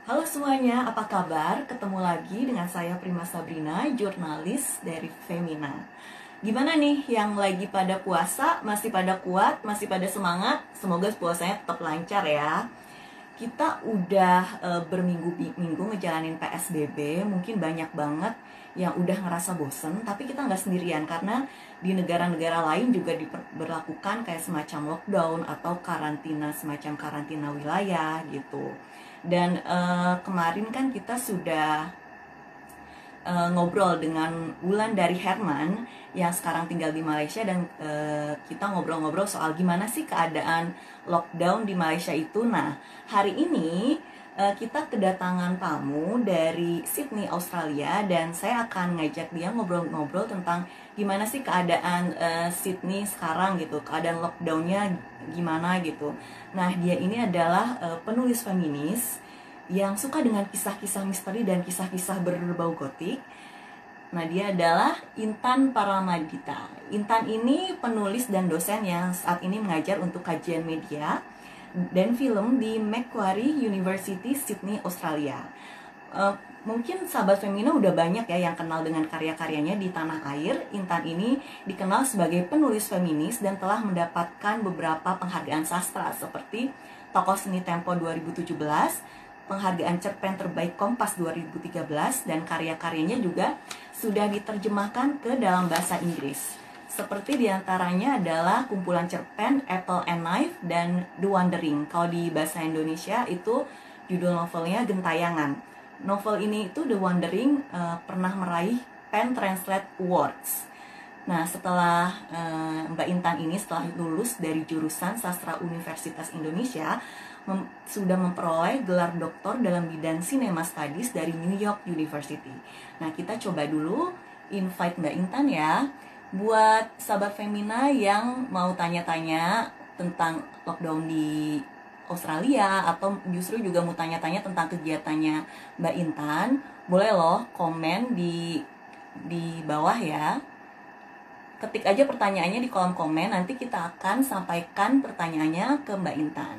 Halo semuanya, apa kabar? Ketemu lagi dengan saya Prima Sabrina, jurnalis dari Femina. Gimana nih yang lagi pada puasa? Masih pada kuat? Masih pada semangat? Semoga puasanya tetap lancar ya. Kita udah berminggu-minggu ngejalanin PSBB, mungkin banyak banget yang udah ngerasa bosen, tapi kita nggak sendirian karena di negara-negara lain juga diberlakukan kayak semacam lockdown atau karantina, semacam karantina wilayah gitu. Dan kemarin kan kita sudah ngobrol dengan Wulan dari Herman yang sekarang tinggal di Malaysia, dan kita ngobrol-ngobrol soal gimana sih keadaan lockdown di Malaysia itu. Nah, hari ini kita kedatangan tamu dari Sydney, Australia, dan saya akan ngajak dia ngobrol-ngobrol tentang gimana sih keadaan Sydney sekarang gitu, keadaan lockdownnya gimana gitu. Nah, dia ini adalah penulis feminis yang suka dengan kisah-kisah misteri dan kisah-kisah berbau gotik. Nah, dia adalah Intan Paramadita. Intan ini penulis dan dosen yang saat ini mengajar untuk kajian media dan film di Macquarie University, Sydney, Australia. Uh, Mungkin sahabat Femina udah banyak ya yang kenal dengan karya-karyanya di tanah air. Intan ini dikenal sebagai penulis feminis dan telah mendapatkan beberapa penghargaan sastra seperti Tokoh Seni Tempo 2017, penghargaan cerpen terbaik Kompas 2013, dan karya-karyanya juga sudah diterjemahkan ke dalam bahasa Inggris. Seperti diantaranya adalah kumpulan cerpen Apple and Knife dan The Wandering. Kalau di bahasa Indonesia itu judul novelnya Gentayangan. Novel ini itu The Wandering pernah meraih Pen Translate Awards. Nah, setelah Mbak Intan ini setelah lulus dari jurusan Sastra Universitas Indonesia, sudah memperoleh gelar doktor dalam bidang Cinema Studies dari New York University. Nah, kita coba dulu invite Mbak Intan ya. Buat sahabat Femina yang mau tanya-tanya tentang lockdown di Australia atau justru juga mau tanya-tanya tentang kegiatannya Mbak Intan, boleh loh komen di bawah ya. Ketik aja pertanyaannya di kolom komen, nanti kita akan sampaikan pertanyaannya ke Mbak Intan.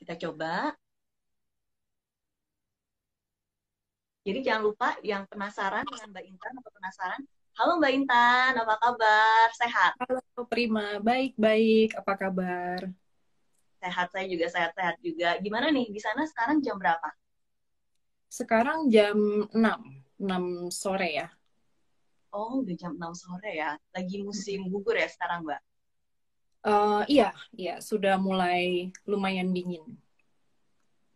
Kita coba. Jadi jangan lupa yang penasaran dengan Mbak Intan atau penasaran, halo Mbak Intan, apa kabar? Sehat? Halo Prima, baik-baik. Apa kabar? Sehat, saya juga sehat-sehat juga. Gimana nih, di sana sekarang jam berapa? Sekarang jam 6 sore ya. Oh, udah jam 6 sore ya. Lagi musim gugur ya sekarang, Mbak? Iya, iya, sudah mulai lumayan dingin.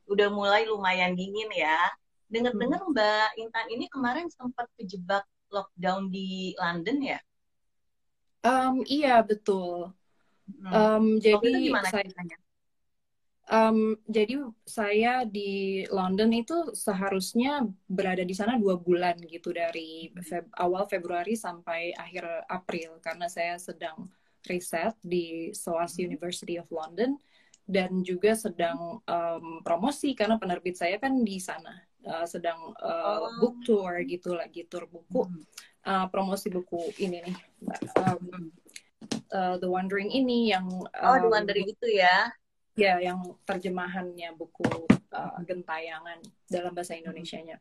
Udah mulai lumayan dingin ya. Hmm. Dengar-dengar Mbak Intan ini kemarin sempat kejebak lockdown di London ya? Iya, betul. Hmm. Waktu Jadi itu gimana saya, ceritanya? jadi saya di London itu seharusnya berada di sana 2 bulan gitu dari awal Februari sampai akhir April karena saya sedang riset di SOAS Hmm. University of London dan juga sedang promosi karena penerbit saya kan di sana. Sedang Oh. book tour gitu, lagi tur buku, Hmm. promosi buku ini nih, Hmm. The Wandering ini yang Oh, The Wandering itu ya. ya yang terjemahannya buku Gentayangan dalam bahasa Indonesianya.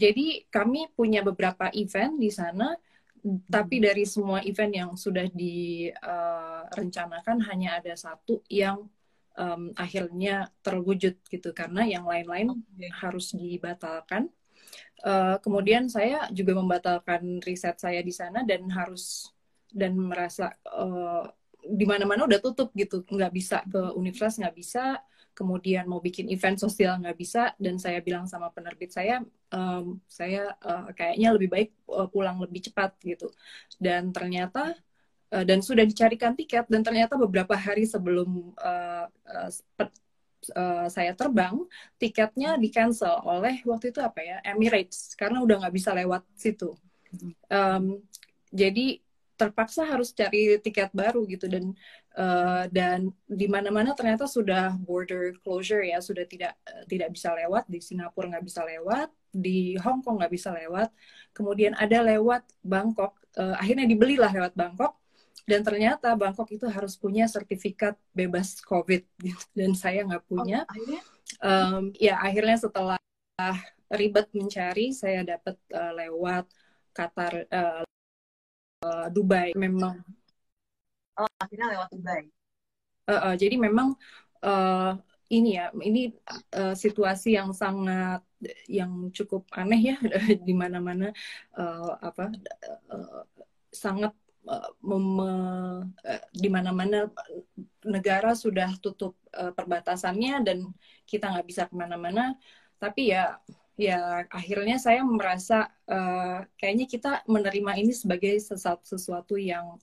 Jadi kami punya beberapa event di sana, tapi dari semua event yang sudah direncanakan hanya ada satu yang akhirnya terwujud gitu karena yang lain-lain Oke. harus dibatalkan. Kemudian saya juga membatalkan riset saya di sana dan merasa di mana-mana udah tutup gitu, nggak bisa ke universitas, nggak bisa, kemudian mau bikin event sosial nggak bisa, dan saya bilang sama penerbit saya kayaknya lebih baik pulang lebih cepat gitu, dan ternyata dan sudah dicarikan tiket, dan ternyata beberapa hari sebelum saya terbang, tiketnya di cancel oleh waktu itu apa ya, Emirates, karena udah nggak bisa lewat situ. Um, jadi terpaksa harus cari tiket baru gitu, dan di mana-mana ternyata sudah border closure ya, sudah tidak bisa lewat. Di Singapura nggak bisa lewat, di Hong Kong nggak bisa lewat, kemudian ada lewat Bangkok, akhirnya dibelilah lewat Bangkok, Dan ternyata Bangkok itu harus punya sertifikat bebas COVID gitu. Dan saya nggak Oh, punya. akhirnya? Ya akhirnya setelah ribet mencari, saya dapat lewat Qatar, Dubai. Memang Oh, akhirnya lewat Dubai. jadi memang uh, ini ya, ini situasi yang sangat yang cukup aneh ya di mana-mana apa sangat di mana-mana negara sudah tutup perbatasannya dan kita nggak bisa kemana-mana. Tapi ya ya akhirnya saya merasa kayaknya kita menerima ini sebagai sesuatu yang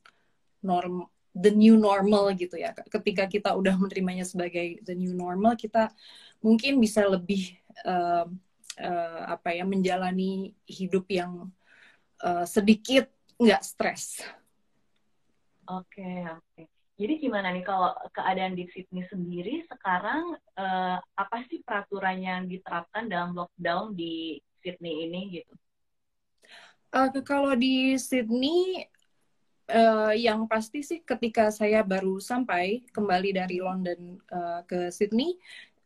the new normal gitu ya. Ketika kita udah menerimanya sebagai the new normal, kita mungkin bisa lebih apa ya menjalani hidup yang sedikit nggak stres. Oke, oke. Jadi gimana nih kalau keadaan di Sydney sendiri sekarang apa sih peraturan yang diterapkan dalam lockdown di Sydney ini gitu? Kalau di Sydney, yang pasti sih ketika saya baru sampai kembali dari London ke Sydney,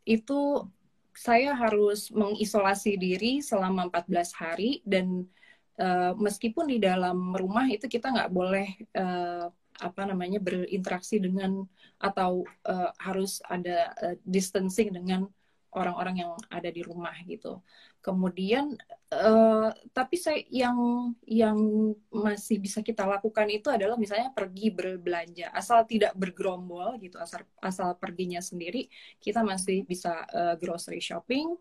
itu saya harus mengisolasi diri selama 14 hari dan meskipun di dalam rumah itu kita nggak boleh apa namanya berinteraksi dengan atau harus ada distancing dengan orang-orang yang ada di rumah gitu. Kemudian tapi saya yang masih bisa kita lakukan itu adalah misalnya pergi berbelanja asal tidak bergerombol gitu, asal perginya sendiri kita masih bisa grocery shopping.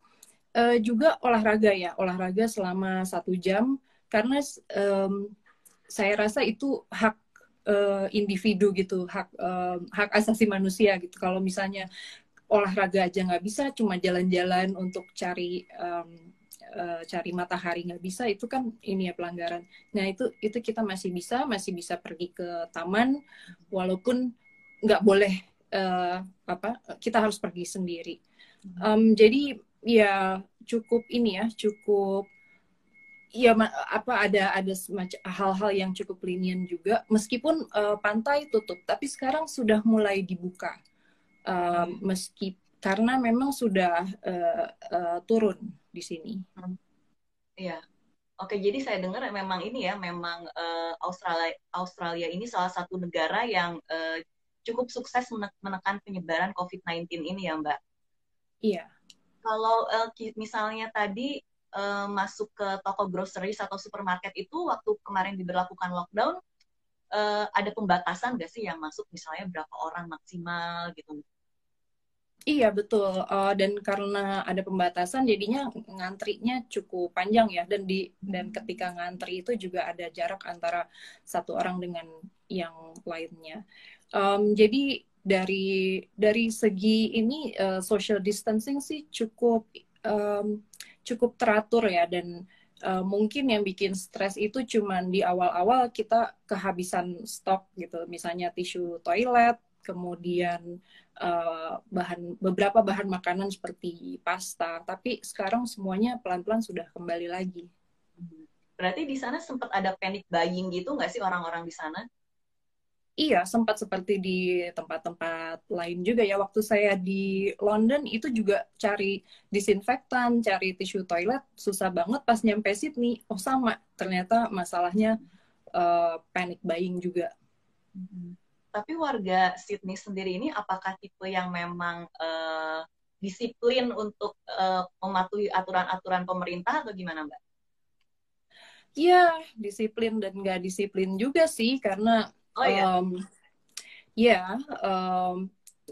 Juga olahraga ya, olahraga selama 1 jam karena saya rasa itu hak individu gitu, hak asasi manusia gitu. Kalau misalnya olahraga aja nggak bisa, cuma jalan-jalan untuk cari matahari nggak bisa, itu kan ini ya pelanggaran. Nah itu kita masih bisa pergi ke taman walaupun nggak boleh apa kita harus pergi sendiri. Jadi ya cukup ini ya cukup ya apa ada semacam hal-hal yang cukup lenient juga meskipun pantai tutup tapi sekarang sudah mulai dibuka meski karena memang sudah turun di sini. Iya. Oke, jadi saya dengar memang ini ya, memang Australia Australia ini salah satu negara yang cukup sukses menekan penyebaran COVID-19 ini ya, Mbak. Iya. Kalau misalnya tadi masuk ke toko groceries atau supermarket itu waktu kemarin diberlakukan lockdown, ada pembatasan nggak sih yang masuk, misalnya berapa orang maksimal gitu? Iya betul, dan karena ada pembatasan jadinya ngantrinya cukup panjang ya dan ketika ngantri itu juga ada jarak antara satu orang dengan yang lainnya. Jadi dari segi ini social distancing sih cukup teratur ya dan mungkin yang bikin stres itu cuman di awal-awal kita kehabisan stok gitu, misalnya tisu toilet, kemudian beberapa bahan makanan seperti pasta, tapi sekarang semuanya pelan-pelan sudah kembali lagi. Berarti di sana sempat ada panic buying gitu nggak sih orang-orang di sana? Iya, sempat seperti di tempat-tempat lain juga ya. Waktu saya di London itu juga cari disinfektan, cari tisu toilet, susah banget pas nyampe Sydney. Oh sama, ternyata masalahnya panic buying juga. Tapi warga Sydney sendiri ini apakah tipe yang memang disiplin untuk mematuhi aturan-aturan pemerintah atau gimana, Mbak? Iya, disiplin dan nggak disiplin juga sih, karena Oh iya. ya,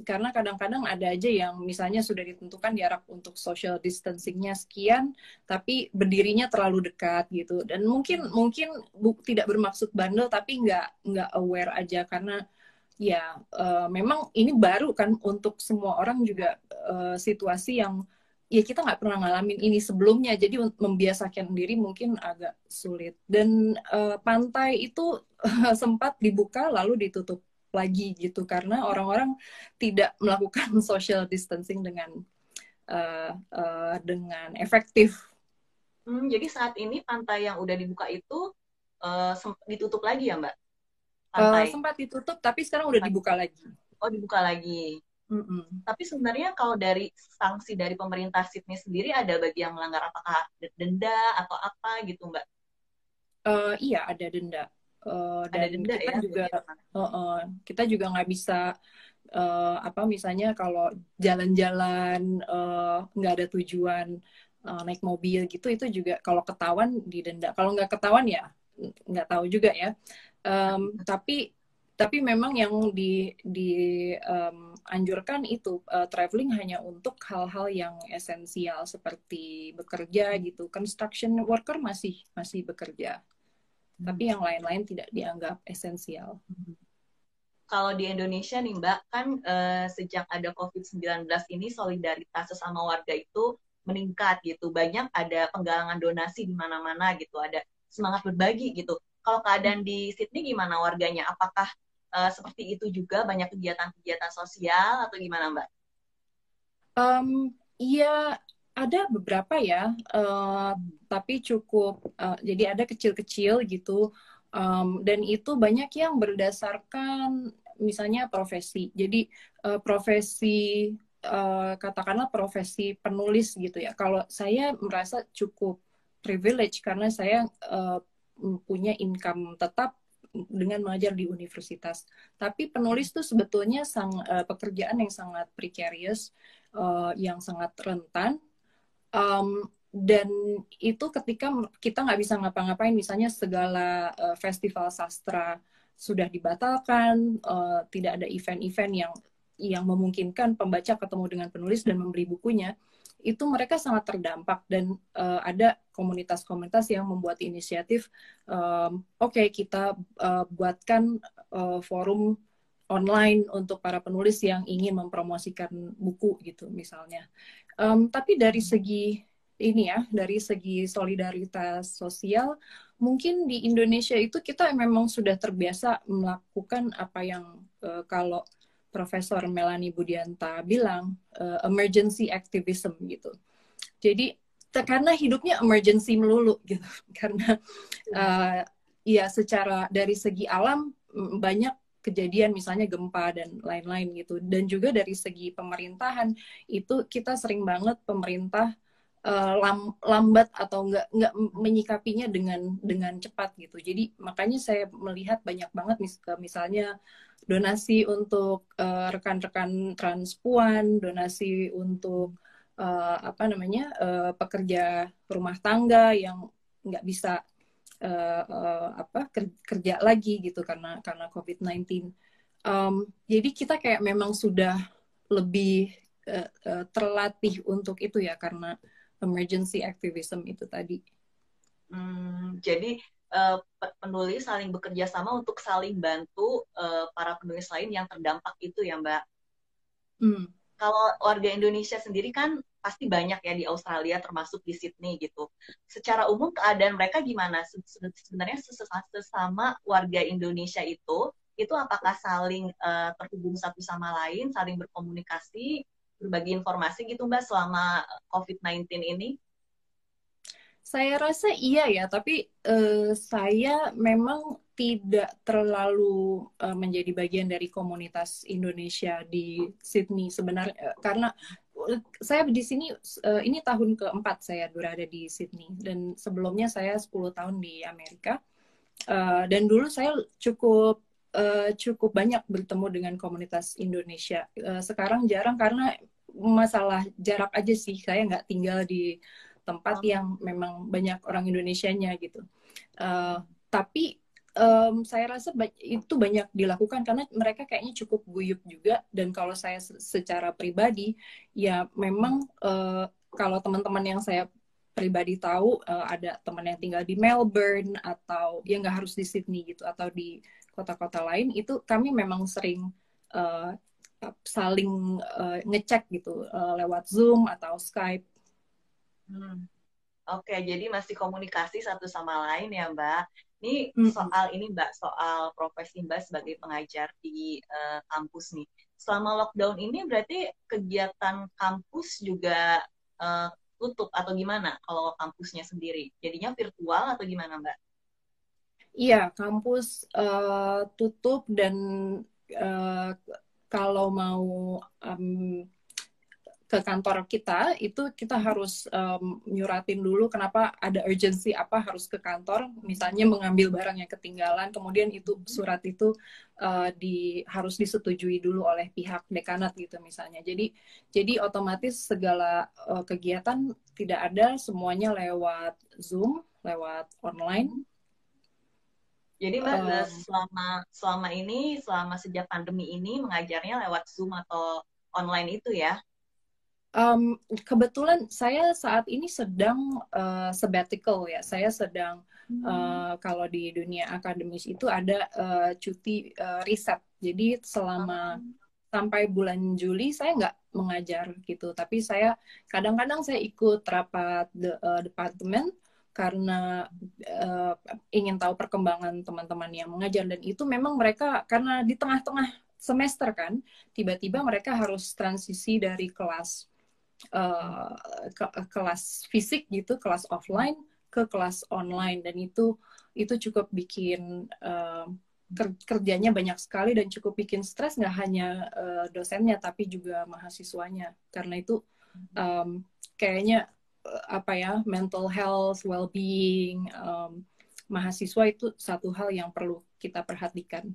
karena kadang-kadang ada aja yang misalnya sudah ditentukan jarak untuk social distancingnya sekian, tapi berdirinya terlalu dekat gitu. Dan mungkin mungkin tidak bermaksud bandel, tapi nggak aware aja karena ya memang ini baru kan untuk semua orang juga situasi yang ya kita nggak pernah ngalamin ini sebelumnya, jadi membiasakan diri mungkin agak sulit. Dan pantai itu sempat dibuka lalu ditutup lagi gitu karena orang-orang tidak melakukan social distancing dengan efektif. Jadi saat ini pantai yang udah dibuka itu ditutup lagi ya, Mbak? pantai? Sempat ditutup, tapi sekarang udah dibuka lagi. Oh, dibuka lagi. Tapi sebenarnya kalau dari sanksi dari pemerintah Sydney sendiri ada bagi yang melanggar, apakah denda atau apa gitu, Mbak? Iya, ada denda. Ada Dan denda kita ya, juga jadi kita juga nggak bisa apa misalnya kalau jalan-jalan nggak ada tujuan naik mobil gitu itu juga kalau ketahuan didenda. Kalau nggak ketahuan ya nggak tahu juga ya. Tapi memang yang dianjurkan itu traveling hanya untuk hal-hal yang esensial seperti bekerja gitu. Construction worker masih bekerja, tapi yang lain-lain tidak dianggap esensial. kalau di Indonesia nih Mbak, kan sejak ada COVID-19 ini solidaritas sesama warga itu meningkat gitu. Banyak ada penggalangan donasi di mana-mana gitu, ada semangat berbagi gitu. Kalau keadaan di Sydney gimana warganya? Apakah seperti itu juga, banyak kegiatan-kegiatan sosial atau gimana Mbak? Iya, ada beberapa ya, tapi cukup. Jadi ada kecil-kecil gitu, dan itu banyak yang berdasarkan misalnya profesi. Jadi profesi katakanlah profesi penulis gitu ya. Kalau saya merasa cukup privilege karena saya punya income tetap dengan mengajar di universitas. Tapi penulis tuh sebetulnya pekerjaan yang sangat precarious, yang sangat rentan, dan itu ketika kita nggak bisa ngapa-ngapain, misalnya segala festival sastra sudah dibatalkan, tidak ada event-event yang memungkinkan pembaca ketemu dengan penulis dan membeli bukunya, itu mereka sangat terdampak. Dan ada komunitas-komunitas yang membuat inisiatif, oke, kita buatkan forum online untuk para penulis yang ingin mempromosikan buku gitu misalnya. Tapi dari segi ini ya, dari segi solidaritas sosial, mungkin di Indonesia itu kita memang sudah terbiasa melakukan apa yang kalau Profesor Melanie Budianta bilang emergency activism gitu. Jadi karena hidupnya emergency melulu gitu, karena ya secara dari segi alam banyak kejadian misalnya gempa dan lain-lain gitu, dan juga dari segi pemerintahan itu kita sering banget pemerintah lambat atau nggak menyikapinya dengan cepat gitu. Jadi makanya saya melihat banyak banget misalnya donasi untuk rekan-rekan transpuan, donasi untuk apa namanya pekerja rumah tangga yang nggak bisa apa kerja lagi gitu karena COVID-19. Jadi kita kayak memang sudah lebih terlatih untuk itu ya karena emergency activism itu tadi. Jadi penulis saling bekerja sama untuk saling bantu para penulis lain yang terdampak itu ya Mbak. Kalau warga Indonesia sendiri kan pasti banyak ya di Australia termasuk di Sydney gitu. Secara umum keadaan mereka gimana? Sebenarnya sesama warga Indonesia itu apakah saling terhubung satu sama lain, saling berkomunikasi, berbagi informasi gitu Mbak selama COVID-19 ini? Saya rasa iya ya, tapi saya memang tidak terlalu menjadi bagian dari komunitas Indonesia di Sydney sebenarnya, karena saya di sini ini tahun keempat saya berada di Sydney, dan sebelumnya saya 10 tahun di Amerika, dan dulu saya cukup banyak bertemu dengan komunitas Indonesia. Sekarang jarang karena masalah jarak aja sih, saya nggak tinggal di tempat yang memang banyak orang Indonesianya gitu. Tapi saya rasa itu banyak dilakukan karena mereka kayaknya cukup guyup juga. Dan kalau saya secara pribadi, ya memang kalau teman-teman yang saya pribadi tahu, ada teman yang tinggal di Melbourne atau yang nggak harus di Sydney gitu, atau di kota-kota lain, itu kami memang sering saling ngecek gitu lewat Zoom atau Skype. Oke, jadi masih komunikasi satu sama lain ya Mbak. Ini soal ini Mbak, soal profesi Mbak sebagai pengajar di kampus nih. Selama lockdown ini berarti kegiatan kampus juga tutup atau gimana kalau kampusnya sendiri? Jadinya virtual atau gimana Mbak? Iya, kampus tutup dan eh, kalau mau em, ke kantor kita itu kita harus nyuratin dulu kenapa ada urgency apa harus ke kantor, misalnya mengambil barang yang ketinggalan, kemudian itu surat itu harus disetujui dulu oleh pihak dekanat gitu misalnya. Jadi otomatis segala kegiatan tidak ada, semuanya lewat Zoom, lewat online. Jadi Mbak Um, selama ini, selama sejak pandemi ini mengajarnya lewat Zoom atau online itu ya? Kebetulan saya saat ini sedang sabbatical ya. Saya sedang kalau di dunia akademis itu ada cuti riset. Jadi selama sampai bulan Juli saya nggak mengajar gitu. Tapi saya kadang-kadang saya ikut rapat departemen karena uh, ingin tahu perkembangan teman-teman yang mengajar, dan itu memang mereka karena di tengah-tengah semester kan tiba-tiba mereka harus transisi dari kelas uh, kelas fisik gitu, kelas offline ke kelas online, dan itu cukup bikin kerjanya banyak sekali dan cukup bikin stres, nggak hanya dosennya tapi juga mahasiswanya, karena itu um, kayaknya apa ya, mental health, well-being mahasiswa itu satu hal yang perlu kita perhatikan.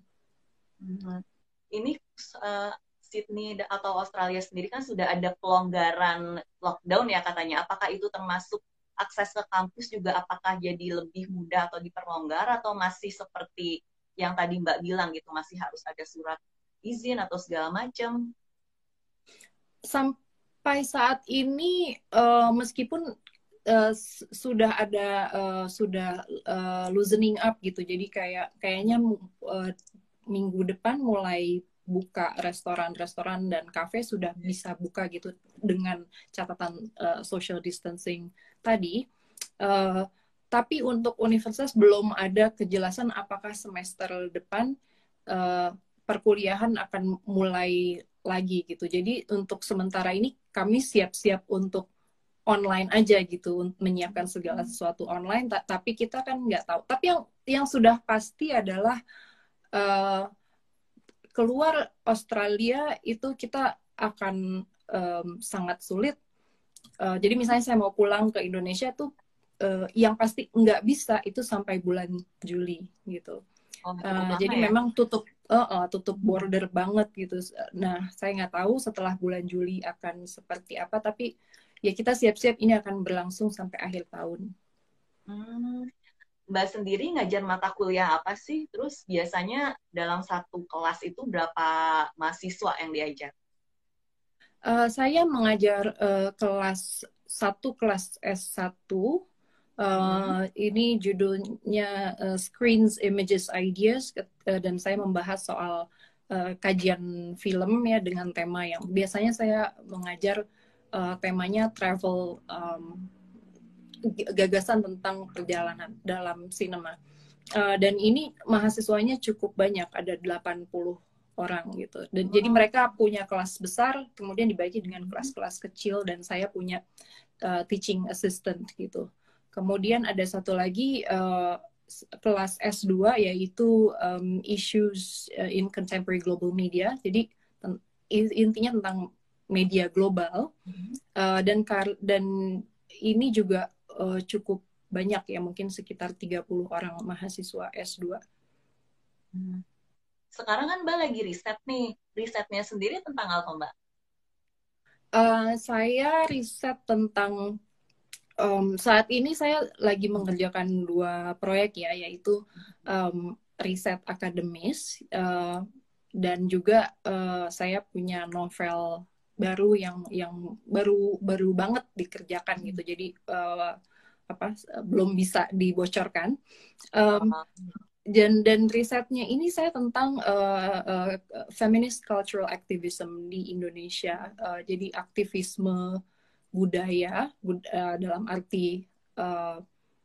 Ini uh, Sydney atau Australia sendiri kan sudah ada pelonggaran lockdown ya katanya. Apakah itu termasuk akses ke kampus juga, apakah jadi lebih mudah atau diperlonggar, atau masih seperti yang tadi Mbak bilang gitu, masih harus ada surat izin atau segala macam? Sampai saat ini meskipun sudah ada sudah loosening up gitu, jadi kayaknya minggu depan mulai buka restoran-restoran dan kafe sudah bisa buka gitu dengan catatan social distancing tadi. Uh, tapi untuk universitas belum ada kejelasan apakah semester depan uh, perkuliahan akan mulai lagi gitu. Jadi untuk sementara ini kami siap-siap untuk online aja gitu, menyiapkan segala sesuatu online. Tapi kita kan nggak tahu. Tapi yang sudah pasti adalah uh, keluar Australia itu kita akan sangat sulit. Jadi misalnya saya mau pulang ke Indonesia tuh yang pasti nggak bisa itu sampai bulan Juli gitu. Oh, cukup lama Jadi ya. memang tutup border banget gitu. Nah, saya nggak tahu setelah bulan Juli akan seperti apa, tapi ya kita siap-siap ini akan berlangsung sampai akhir tahun. Hmm. Mbak sendiri ngajar mata kuliah apa sih? Terus biasanya dalam satu kelas itu berapa mahasiswa yang diajar? Saya mengajar kelas S1. Ini judulnya Screens, Images, Ideas, dan saya membahas soal kajian film ya dengan tema yang biasanya saya mengajar temanya travel, gagasan tentang perjalanan dalam sinema. Dan ini mahasiswanya cukup banyak, ada 80 orang gitu. Dan jadi mereka punya kelas besar, kemudian dibagi dengan kelas-kelas kecil, dan saya punya teaching assistant gitu. Kemudian ada satu lagi kelas S2 yaitu issues in contemporary global media. Jadi intinya tentang media global, dan ini juga cukup banyak ya, mungkin sekitar 30 orang mahasiswa S2. Sekarang kan Mbak lagi riset nih. Risetnya sendiri tentang apa Mbak? Saya riset tentang saat ini saya lagi mengerjakan dua proyek ya, yaitu riset akademis dan juga saya punya novel baru yang baru banget dikerjakan gitu. Jadi belum bisa dibocorkan. Um, dan risetnya ini saya tentang feminist cultural activism di Indonesia. Jadi aktivisme budaya dalam arti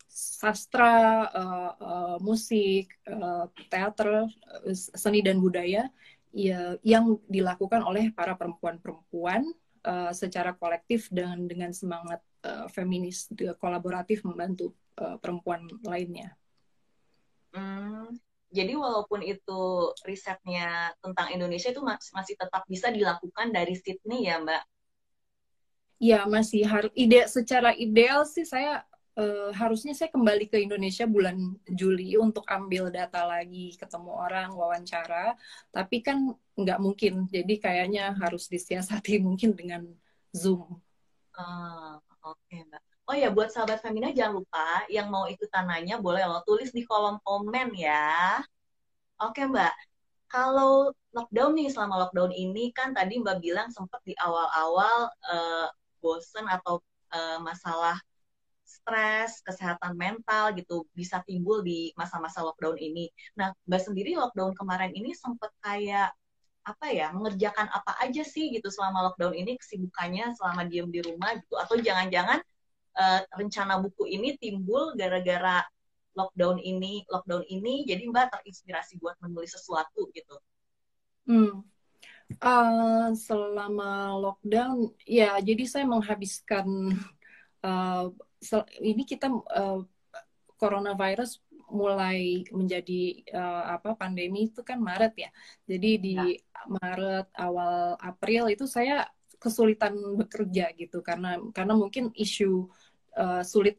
sastra, musik, teater, seni dan budaya ya, yang dilakukan oleh para perempuan-perempuan secara kolektif dengan semangat feminis kolaboratif membantu perempuan lainnya. Hmm, jadi walaupun itu risetnya tentang Indonesia itu masih tetap bisa dilakukan dari Sydney ya, Mbak? Ya, masih harus secara ideal sih saya harusnya saya kembali ke Indonesia bulan Juli untuk ambil data lagi, ketemu orang, wawancara. Tapi kan nggak mungkin, jadi kayaknya harus disiasati mungkin dengan Zoom. Ah, oke, Mbak. Oh ya, buat sahabat Femina jangan lupa yang mau ikutan nanya boleh lo tulis di kolom komen ya. Oke, Mbak. Kalau lockdown nih, selama lockdown ini kan tadi Mbak bilang sempat di awal-awal bosen atau masalah stres, kesehatan mental gitu bisa timbul di masa-masa lockdown ini. Nah, Mbak sendiri lockdown kemarin ini sempat kayak apa ya, mengerjakan apa aja sih gitu selama lockdown ini, kesibukannya selama diem di rumah gitu, atau jangan-jangan rencana buku ini timbul gara-gara lockdown ini jadi Mbak terinspirasi buat menulis sesuatu gitu. Hmm. Selama lockdown, ya jadi saya menghabiskan uh, ini kita coronavirus mulai menjadi apa pandemi itu kan Maret ya. Jadi di Ya. Maret awal April itu saya kesulitan bekerja gitu karena mungkin isu sulit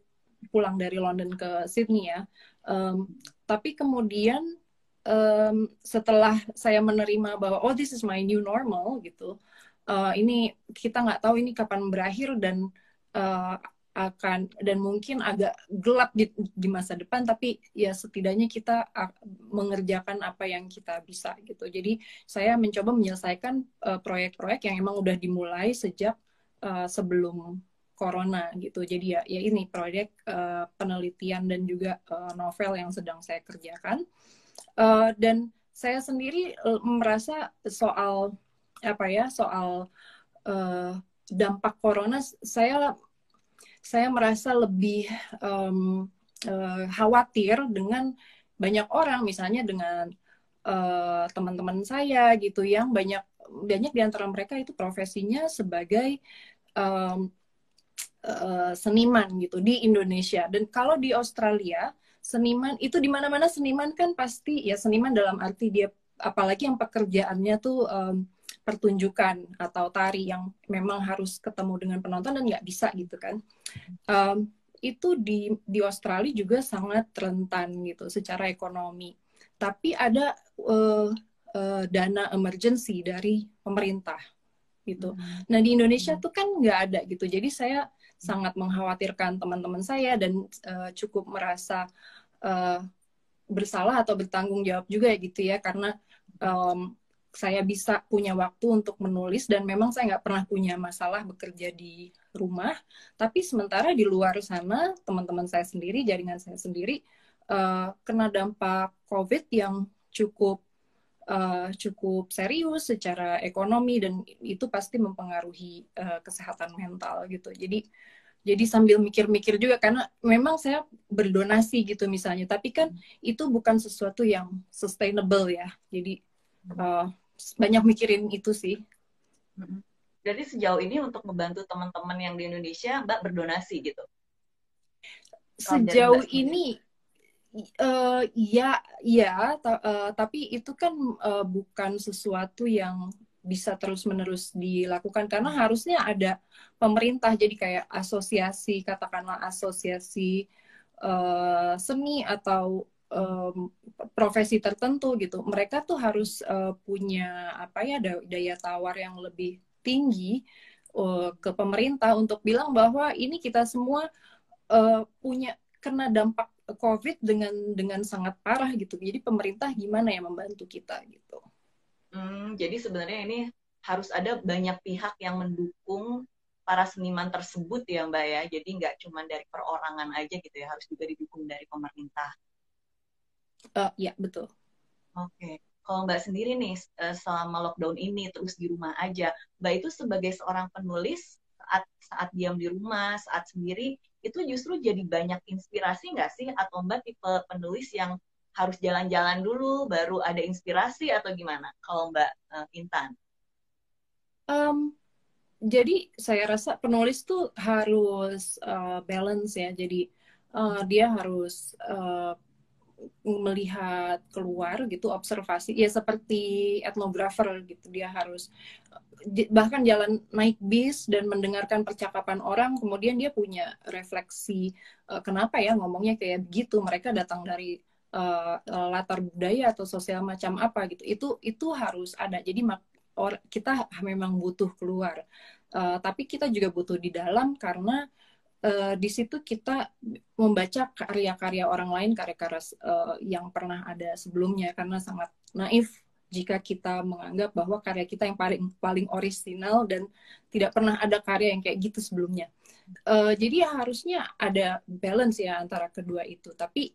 pulang dari London ke Sydney ya. Um, tapi kemudian setelah saya menerima bahwa oh this is my new normal gitu, ini kita nggak tahu ini kapan berakhir dan uh, akan dan mungkin agak gelap di masa depan tapi ya setidaknya kita mengerjakan apa yang kita bisa gitu. Jadi saya mencoba menyelesaikan proyek-proyek yang emang udah dimulai sejak sebelum corona gitu. Jadi ya ini proyek penelitian dan juga novel yang sedang saya kerjakan. Dan saya sendiri merasa soal apa ya soal dampak corona saya merasa lebih khawatir dengan banyak orang, misalnya dengan teman-teman saya gitu yang banyak banyak di antara mereka itu profesinya sebagai um, seniman gitu di Indonesia. Dan kalau di Australia seniman itu di mana-mana seniman kan pasti ya seniman dalam arti dia apalagi yang pekerjaannya tuh pertunjukan atau tari yang memang harus ketemu dengan penonton dan nggak bisa gitu kan. Um, itu di Australia juga sangat rentan gitu secara ekonomi. Tapi ada dana emergency dari pemerintah gitu. Nah di Indonesia tuh kan nggak ada gitu. Jadi saya sangat mengkhawatirkan teman-teman saya dan cukup merasa uh, bersalah atau bertanggung jawab juga gitu ya karena um, saya bisa punya waktu untuk menulis dan memang saya nggak pernah punya masalah bekerja di rumah. Tapi sementara di luar sana teman-teman saya sendiri, jaringan saya sendiri kena dampak COVID yang cukup serius secara ekonomi dan itu pasti mempengaruhi kesehatan mental gitu. Jadi sambil mikir-mikir juga karena memang saya berdonasi gitu misalnya, tapi kan itu bukan sesuatu yang sustainable ya. Jadi uh, banyak mikirin itu sih. Jadi sejauh ini untuk membantu teman-teman yang di Indonesia, Mbak berdonasi gitu. Kalau dari Mbak Sejauh sendiri. ini ya, tapi itu kan bukan sesuatu yang bisa terus-menerus dilakukan karena harusnya ada pemerintah jadi kayak asosiasi katakanlah asosiasi seni atau profesi tertentu gitu mereka tuh harus punya apa ya daya tawar yang lebih tinggi ke pemerintah untuk bilang bahwa ini kita semua punya kena dampak COVID dengan sangat parah gitu. Jadi pemerintah gimana ya membantu kita gitu. Jadi sebenarnya ini harus ada banyak pihak yang mendukung para seniman tersebut ya Mbak ya. Jadi nggak cuma dari perorangan aja gitu ya, harus juga didukung dari pemerintah. Ya betul. Oke. Kalau Mbak sendiri nih, selama lockdown ini terus di rumah aja, Mbak itu sebagai seorang penulis, saat diam di rumah, saat sendiri, itu justru jadi banyak inspirasi nggak sih? Atau Mbak tipe penulis yang harus jalan-jalan dulu, baru ada inspirasi atau gimana? Kalau Mbak Intan. Um, jadi saya rasa penulis tuh harus balance ya. Jadi dia harus melihat keluar gitu, observasi ya seperti etnografer gitu. Dia harus bahkan jalan naik bis dan mendengarkan percakapan orang, kemudian dia punya refleksi, kenapa ya ngomongnya kayak begitu, mereka datang dari latar budaya atau sosial macam apa gitu. Itu harus ada. Jadi kita memang butuh keluar, tapi kita juga butuh di dalam, karena di situ kita membaca karya-karya orang lain, karya-karya yang pernah ada sebelumnya, karena sangat naif jika kita menganggap bahwa karya kita yang paling paling orisinal dan tidak pernah ada karya yang kayak gitu sebelumnya. Jadi ya harusnya ada balance ya antara kedua itu. Tapi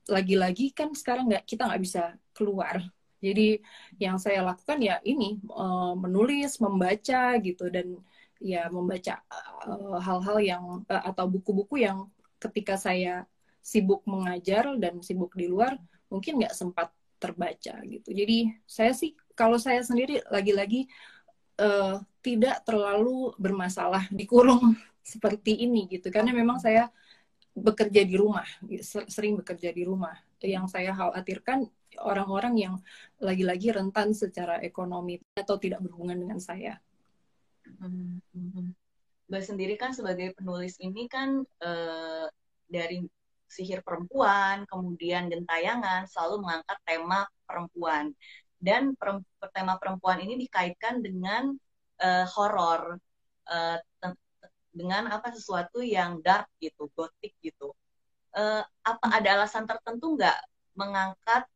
lagi-lagi kan sekarang kita nggak bisa keluar. Jadi yang saya lakukan ya ini, menulis, membaca gitu, dan ya membaca hal-hal yang atau buku-buku yang ketika saya sibuk mengajar dan sibuk di luar mungkin nggak sempat terbaca gitu. Jadi saya sih, kalau saya sendiri lagi-lagi tidak terlalu bermasalah dikurung seperti ini gitu, karena memang saya bekerja di rumah, sering bekerja di rumah. Yang saya khawatirkan orang-orang yang lagi-lagi rentan secara ekonomi atau tidak berhubungan dengan saya. Mbak sendiri kan sebagai penulis ini kan dari Sihir Perempuan, kemudian Gentayangan, selalu mengangkat tema perempuan. Dan tema perempuan ini dikaitkan dengan horor, dengan sesuatu yang dark gitu, gotik gitu. Apa ada alasan tertentu nggak mengangkat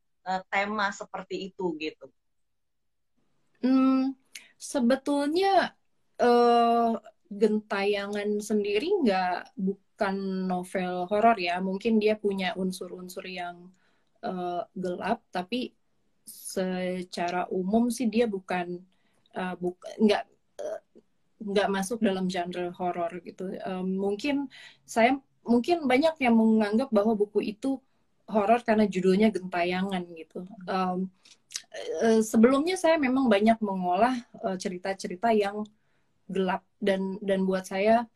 tema seperti itu gitu? Sebetulnya Gentayangan sendiri bukan novel horor ya. Mungkin dia punya unsur-unsur yang gelap, tapi secara umum sih dia nggak masuk dalam genre horor gitu. Mungkin banyak yang menganggap bahwa buku itu horor karena judulnya Gentayangan gitu. Sebelumnya saya memang banyak mengolah cerita-cerita yang gelap, dan buat saya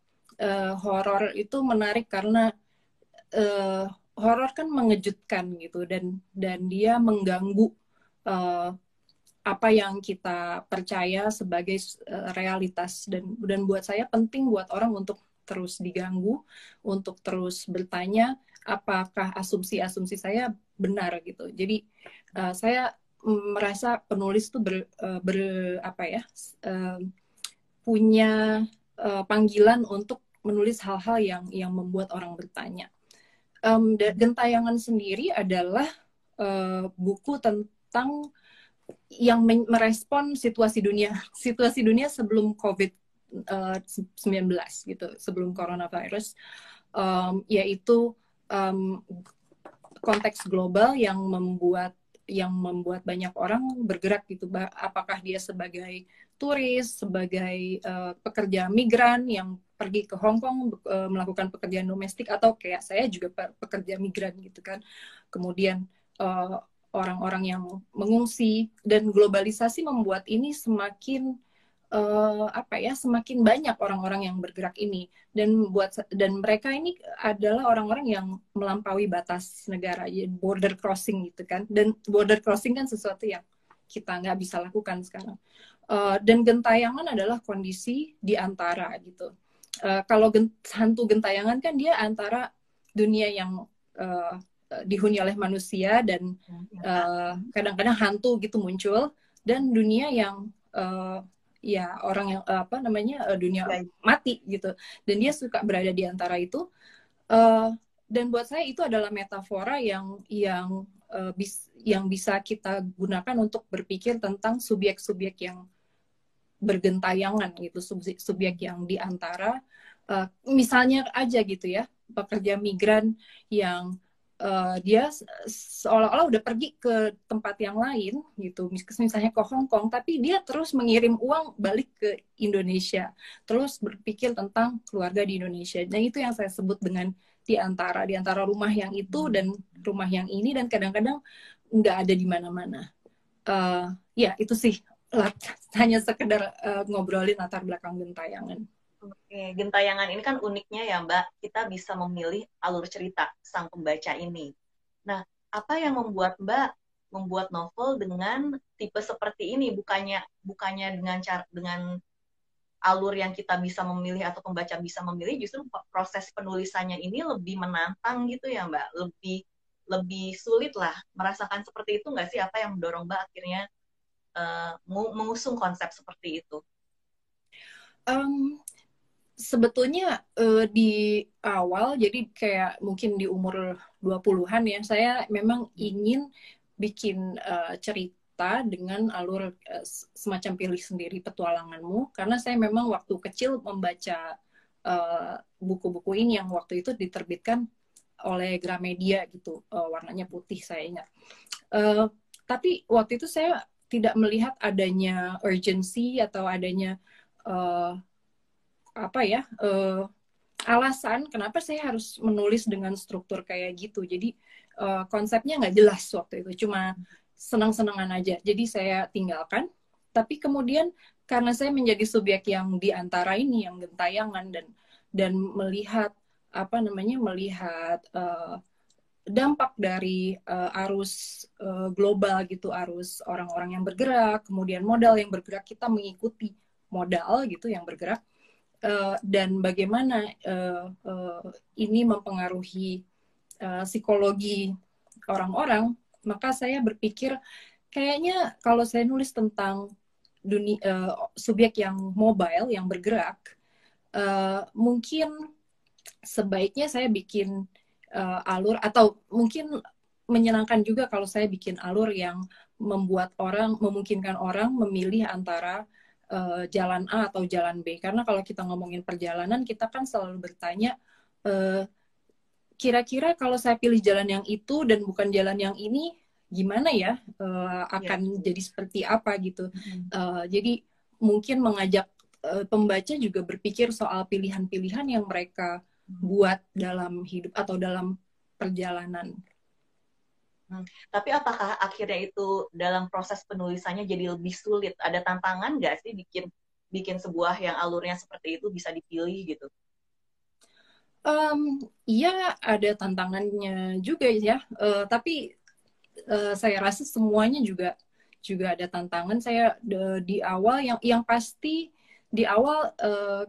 horor itu menarik karena horor kan mengejutkan gitu, dan dia mengganggu apa yang kita percaya sebagai realitas, dan buat saya penting buat orang untuk terus diganggu, untuk terus bertanya apakah asumsi-asumsi saya benar gitu. Jadi saya merasa penulis itu punya panggilan untuk menulis hal-hal yang membuat orang bertanya. Gentayangan sendiri adalah buku tentang yang merespon situasi dunia sebelum COVID-19 gitu, sebelum coronavirus, yaitu konteks global yang membuat banyak orang bergerak gitu, apakah dia sebagai turis, sebagai pekerja migran yang pergi ke Hong Kong melakukan pekerjaan domestik, atau kayak saya juga pekerja migran gitu kan. Kemudian orang-orang yang mengungsi, dan globalisasi membuat ini semakin semakin banyak orang-orang yang bergerak ini, dan mereka ini adalah orang-orang yang melampaui batas negara, border crossing gitu kan. Dan border crossing kan sesuatu yang kita nggak bisa lakukan sekarang. Dan gentayangan adalah kondisi di antara gitu. Kalau hantu gentayangan kan dia antara dunia yang dihuni oleh manusia dan kadang-kadang hantu gitu muncul, dan dunia yang ya orang yang dunia mati gitu, dan dia suka berada di antara itu. Dan buat saya itu adalah metafora yang bisa kita gunakan untuk berpikir tentang subjek-subjek yang bergentayangan gitu, subjek yang di antara misalnya aja gitu ya, pekerja migran yang dia seolah-olah udah pergi ke tempat yang lain gitu, misalnya ke Hong Kong, tapi dia terus mengirim uang balik ke Indonesia, terus berpikir tentang keluarga di Indonesia. Dan itu yang saya sebut dengan di antara rumah yang itu dan rumah yang ini, dan kadang-kadang nggak ada di mana-mana. Ya itu sih, hanya sekedar ngobrolin latar belakang gentayangan. Oke, gentayangan ini kan uniknya ya Mbak, kita bisa memilih alur cerita sang pembaca ini. Nah, apa yang membuat Mbak membuat novel dengan tipe seperti ini, bukannya dengan alur yang kita bisa memilih atau pembaca bisa memilih, justru proses penulisannya ini lebih menantang gitu ya Mbak, lebih lebih sulit lah. Merasakan seperti itu nggak sih, apa yang mendorong Mbak akhirnya mengusung konsep seperti itu? Um, Sebetulnya di awal, jadi kayak mungkin di umur 20-an ya, saya memang ingin bikin cerita dengan alur semacam pilih sendiri petualanganmu, karena saya memang waktu kecil membaca buku-buku ini yang waktu itu diterbitkan oleh Gramedia gitu, warnanya putih saya ingat. Tapi waktu itu saya tidak melihat adanya urgency atau adanya apa ya alasan kenapa saya harus menulis dengan struktur kayak gitu. Jadi konsepnya nggak jelas waktu itu, cuma senang-senangan aja. Jadi saya tinggalkan. Tapi kemudian karena saya menjadi subjek yang di antara ini, yang gentayangan dan melihat apa namanya, melihat dampak dari arus global gitu, arus orang-orang yang bergerak, kemudian modal yang bergerak, kita mengikuti modal gitu yang bergerak. Dan bagaimana ini mempengaruhi psikologi orang-orang, maka saya berpikir kayaknya kalau saya nulis tentang dunia subjek yang mobile, yang bergerak, mungkin sebaiknya saya bikin alur, atau mungkin menyenangkan juga kalau saya bikin alur yang memungkinkan orang memilih antara jalan A atau jalan B. Karena kalau kita ngomongin perjalanan, kita kan selalu bertanya, kira-kira kalau saya pilih jalan yang itu dan bukan jalan yang ini, gimana ya? Akan jadi seperti apa gitu. Jadi mungkin mengajak pembaca juga berpikir soal pilihan-pilihan yang mereka buat dalam hidup atau dalam perjalanan. Tapi apakah akhirnya itu dalam proses penulisannya jadi lebih sulit? Ada tantangan nggak sih bikin sebuah yang alurnya seperti itu bisa dipilih gitu? Iya, ada tantangannya juga ya. Tapi saya rasa semuanya juga ada tantangan. Saya di awal yang pasti di awal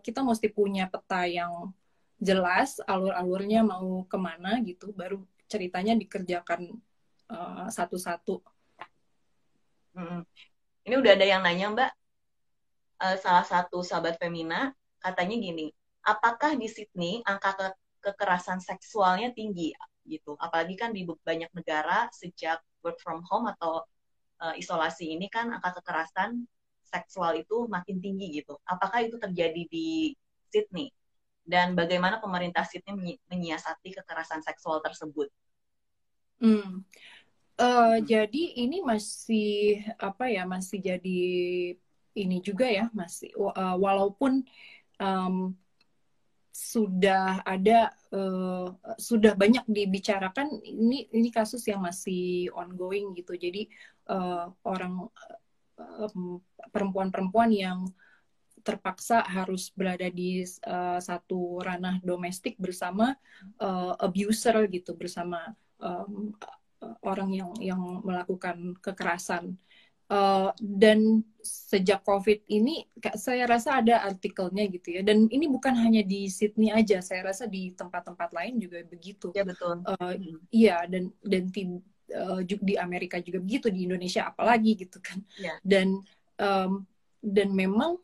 kita mesti punya peta yang jelas, alur-alurnya mau kemana gitu, baru ceritanya dikerjakan satu-satu. Ini udah ada yang nanya Mbak, salah satu sahabat Femina katanya gini, apakah di Sydney angka kekerasan seksualnya tinggi gitu? Apalagi kan di banyak negara sejak work from home atau isolasi ini kan angka kekerasan seksual itu makin tinggi gitu. Apakah itu terjadi di Sydney? Dan bagaimana pemerintah Sydney menyiasati kekerasan seksual tersebut? Jadi ini masih apa ya, masih jadi ini juga ya, masih walaupun sudah ada sudah banyak dibicarakan, ini kasus yang masih ongoing gitu. Jadi orang perempuan-perempuan yang terpaksa harus berada di satu ranah domestik bersama abuser gitu, bersama orang yang melakukan kekerasan. Dan sejak COVID ini, saya rasa ada artikelnya gitu ya. Dan ini bukan hanya di Sydney aja, saya rasa di tempat-tempat lain juga begitu. Ya betul. Iya, dan di Amerika juga begitu, di Indonesia apalagi gitu kan. Ya. Dan memang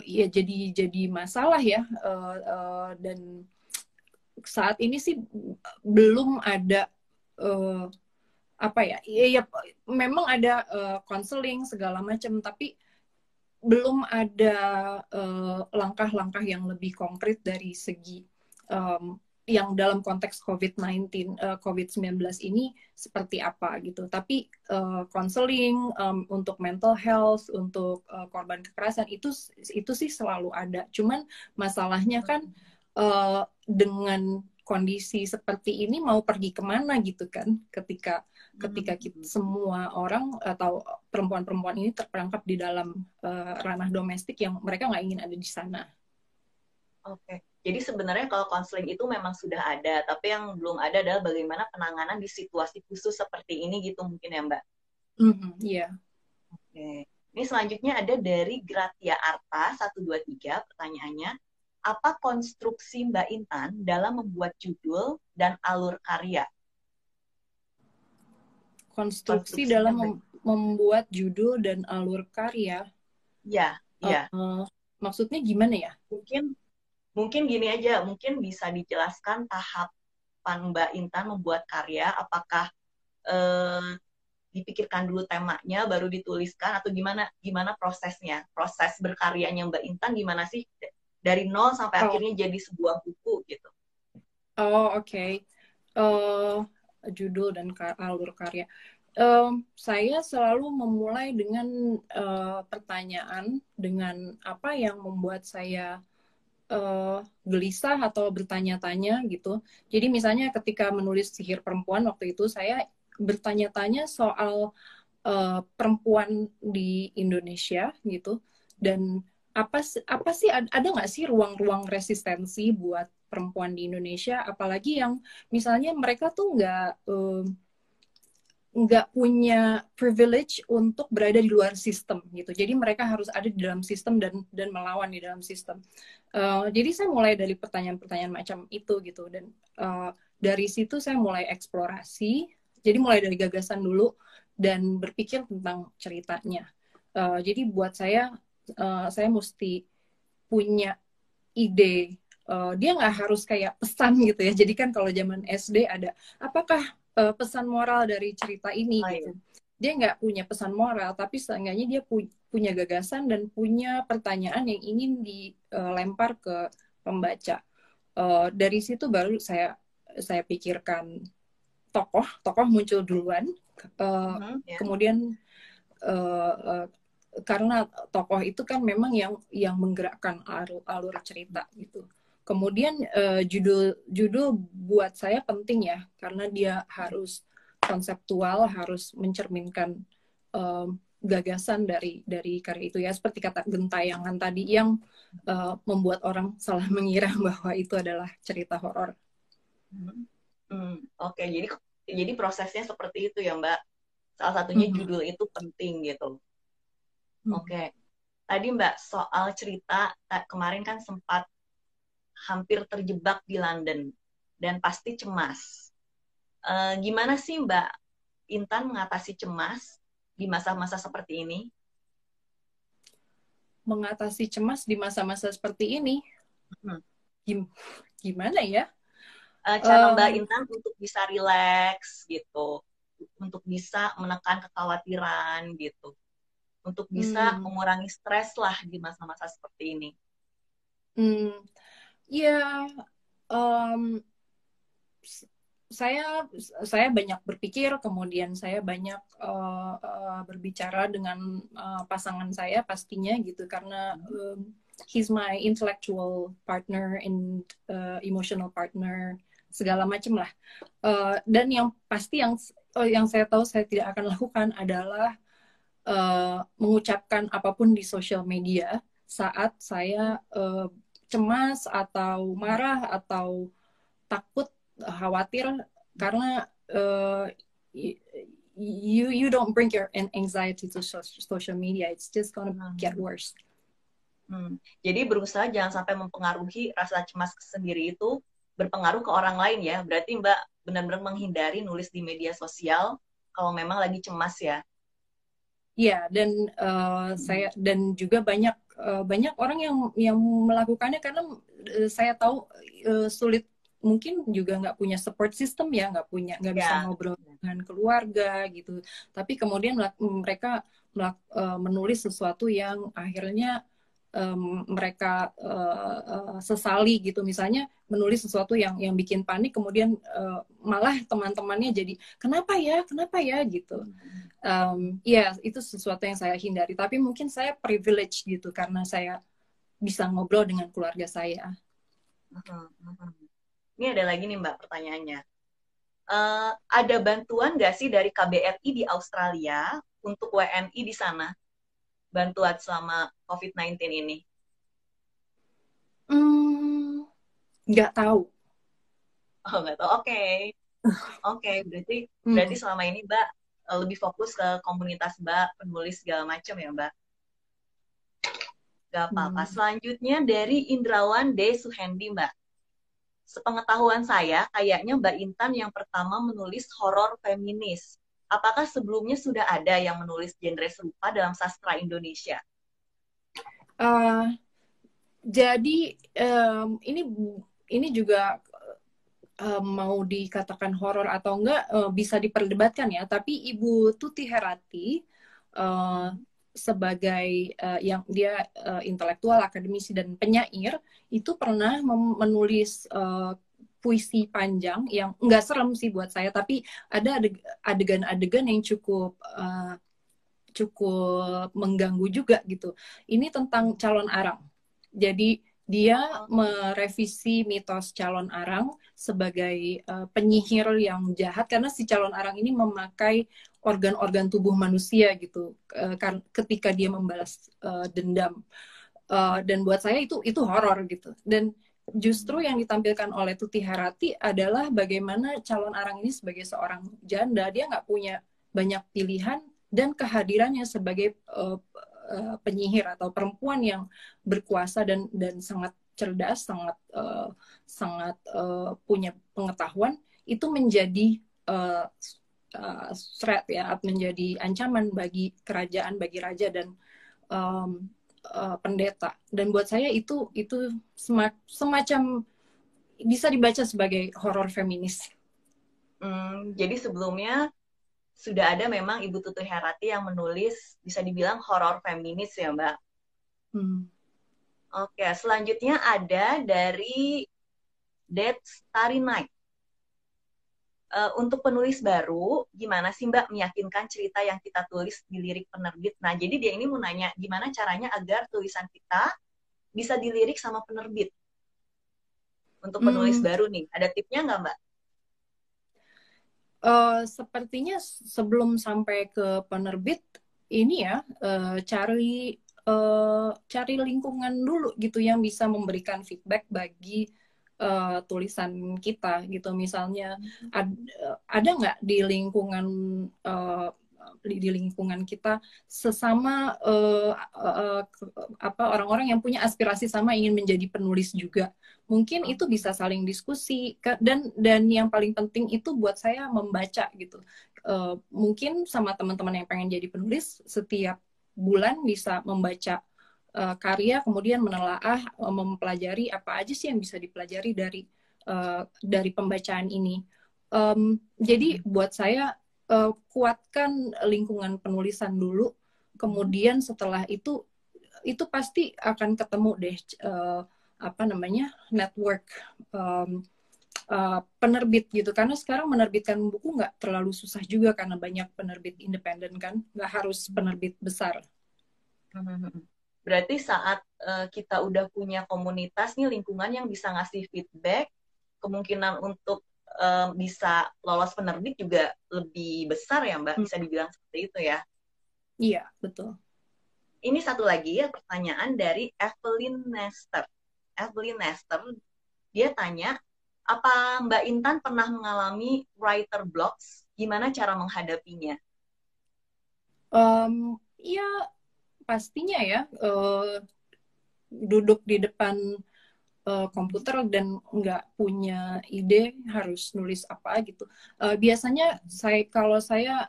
ya jadi masalah ya. Dan saat ini sih belum ada apa ya, ya memang ada konseling segala macam, tapi belum ada langkah-langkah yang lebih konkret dari segi yang dalam konteks COVID-19 ini seperti apa gitu. Tapi konseling untuk mental health, untuk korban kekerasan itu sih selalu ada. Cuman masalahnya kan dengan kondisi seperti ini mau pergi kemana gitu kan, ketika kita, semua orang atau perempuan-perempuan ini terperangkap di dalam ranah domestik yang mereka nggak ingin ada di sana. Oke. Jadi sebenarnya kalau konseling itu memang sudah ada, tapi yang belum ada adalah bagaimana penanganan di situasi khusus seperti ini gitu mungkin ya Mbak. Iya. Oke. Ini selanjutnya ada dari Gratia Arta 123 pertanyaannya. Apa konstruksi Mbak Intan dalam membuat judul dan alur karya? Konstruksi Konstruksinya dalam membuat judul dan alur karya. ya, ya. Maksudnya gimana ya? Mungkin mungkin gini aja, mungkin bisa dijelaskan tahapan Mbak Intan membuat karya, apakah dipikirkan dulu temanya baru dituliskan atau gimana prosesnya, proses berkaryanya Mbak Intan gimana sih dari nol sampai Oh, akhirnya jadi sebuah buku gitu. oke. Judul dan alur karya. Saya selalu memulai dengan pertanyaan dengan apa yang membuat saya gelisah atau bertanya-tanya gitu. Jadi misalnya ketika menulis Sihir Perempuan waktu itu saya bertanya-tanya soal perempuan di Indonesia gitu, dan apa sih ada nggak sih ruang-ruang resistensi buat perempuan di Indonesia, apalagi yang misalnya mereka tuh nggak punya privilege untuk berada di luar sistem gitu. Jadi mereka harus ada di dalam sistem dan melawan di dalam sistem. Jadi saya mulai dari pertanyaan-pertanyaan macam itu gitu, dan dari situ saya mulai eksplorasi. Jadi mulai dari gagasan dulu dan berpikir tentang ceritanya. Jadi buat saya mesti punya ide. Dia nggak harus kayak pesan gitu ya. Jadi kan kalau zaman SD ada apakah pesan moral dari cerita ini Oh, iya. gitu. Dia nggak punya pesan moral, tapi seenggaknya dia punya gagasan dan punya pertanyaan yang ingin dilempar ke pembaca. Dari situ baru saya pikirkan tokoh muncul duluan. Ya. Kemudian karena tokoh itu kan memang yang menggerakkan alur cerita gitu. Kemudian judul buat saya penting ya, karena dia harus konseptual, harus mencerminkan gagasan dari karya itu ya, seperti kata gentayangan tadi yang membuat orang salah mengira bahwa itu adalah cerita horor. Oke, jadi prosesnya seperti itu ya Mbak. Salah satunya Mhm. judul itu penting gitu. Mhm. Oke. Tadi Mbak soal cerita kemarin kan sempat hampir terjebak di London dan pasti cemas. Gimana sih Mbak Intan mengatasi cemas di masa-masa seperti ini? Mengatasi cemas di masa-masa seperti ini, Hmm. gimana ya? Cara Mbak Intan untuk bisa rileks gitu, untuk bisa menekan kekhawatiran gitu, untuk bisa Hmm, mengurangi stres lah di masa-masa seperti ini. hmm, ya, um, saya saya banyak berpikir, kemudian saya banyak berbicara dengan pasangan saya pastinya gitu, karena he's my intellectual partner and emotional partner, segala macam lah. Dan yang pasti yang saya tahu saya tidak akan lakukan adalah mengucapkan apapun di sosial media saat saya cemas atau marah atau takut, khawatir, karena you don't bring your anxiety to social media, it's just gonna get worse. Jadi berusaha jangan sampai mempengaruhi rasa cemas sendiri itu berpengaruh ke orang lain ya. Berarti Mbak benar-benar menghindari nulis di media sosial kalau memang lagi cemas ya. Iya, dan saya dan juga banyak orang yang melakukannya karena saya tahu sulit, mungkin juga nggak punya support system ya, nggak bisa Ya. ngobrol dengan keluarga gitu. Tapi kemudian mereka menulis sesuatu yang akhirnya mereka sesali gitu, misalnya menulis sesuatu yang bikin panik, kemudian malah teman-temannya jadi kenapa ya gitu. Ya, itu sesuatu yang saya hindari, tapi mungkin saya privilege gitu karena saya bisa ngobrol dengan keluarga saya. Ini ada lagi nih Mbak pertanyaannya. Ada bantuan nggak sih dari KBRI di Australia untuk WNI di sana? Bantuan selama COVID-19 ini? Hmm, Nggak tahu. Oh, nggak tahu. Oke. Oke, berarti berarti Hmm. selama ini Mbak lebih fokus ke komunitas Mbak, penulis segala macam ya Mbak. Gak apa-apa. Hmm. Selanjutnya dari Indrawan D. Suhendi Mbak. Sepengetahuan saya, kayaknya Mbak Intan yang pertama menulis horor feminis. Apakah sebelumnya sudah ada yang menulis genre serupa dalam sastra Indonesia? Uh, jadi ini juga mau dikatakan horor atau enggak bisa diperdebatkan ya. Tapi Ibu Tuti Herati uh, sebagai yang dia intelektual, akademisi dan penyair itu pernah menulis puisi panjang yang enggak serem sih buat saya, tapi ada adegan-adegan yang cukup mengganggu juga gitu. Ini tentang calon arang. Jadi dia Oh, merevisi mitos calon arang sebagai penyihir yang jahat karena si calon arang ini memakai organ-organ tubuh manusia gitu ketika dia membalas dendam. Dan buat saya itu horor gitu. Dan justru yang ditampilkan oleh Tuti Harati adalah bagaimana calon arang ini sebagai seorang janda, dia nggak punya banyak pilihan dan kehadirannya sebagai penyihir atau perempuan yang berkuasa dan sangat cerdas, sangat punya pengetahuan itu menjadi threat ya, menjadi ancaman bagi kerajaan, bagi raja dan um, pendeta. Dan buat saya itu semacam bisa dibaca sebagai horor feminis. jadi sebelumnya sudah ada memang Ibu Tutu Herati yang menulis bisa dibilang horor feminis ya Mbak. Hmm. Oke, selanjutnya ada dari Dead Starry Night. Untuk penulis baru, gimana sih Mbak meyakinkan cerita yang kita tulis di lirik penerbit? Nah, jadi dia ini mau nanya gimana caranya agar tulisan kita bisa dilirik sama penerbit. Untuk penulis Hmm, baru nih, ada tipnya nggak Mbak? sepertinya sebelum sampai ke penerbit ini ya cari lingkungan dulu gitu yang bisa memberikan feedback bagi tulisan kita gitu. Misalnya ada nggak uh, di lingkungan kita sesama apa orang-orang yang punya aspirasi sama ingin menjadi penulis juga. Mungkin itu bisa saling diskusi dan yang paling penting itu buat saya membaca gitu. Mungkin sama teman-teman yang pengen jadi penulis setiap bulan bisa membaca karya, kemudian menelaah, mempelajari apa aja sih yang bisa dipelajari dari pembacaan ini. Jadi buat saya kuatkan lingkungan penulisan dulu, kemudian setelah itu pasti akan ketemu deh apa namanya network penerbit gitu, karena sekarang menerbitkan buku nggak terlalu susah juga karena banyak penerbit independen kan, nggak harus penerbit besar. Berarti saat kita udah punya komunitas nih, lingkungan yang bisa ngasih feedback, kemungkinan untuk bisa lolos penerbit juga lebih besar ya Mbak, Hmm, bisa dibilang seperti itu ya. iya betul. Ini satu lagi ya pertanyaan dari Evelyn Nester. Evelyn Nester, dia tanya, apa Mbak Intan pernah mengalami writer blocks? Gimana cara menghadapinya? Ya pastinya ya duduk di depan komputer dan nggak punya ide harus nulis apa gitu. Biasanya kalau saya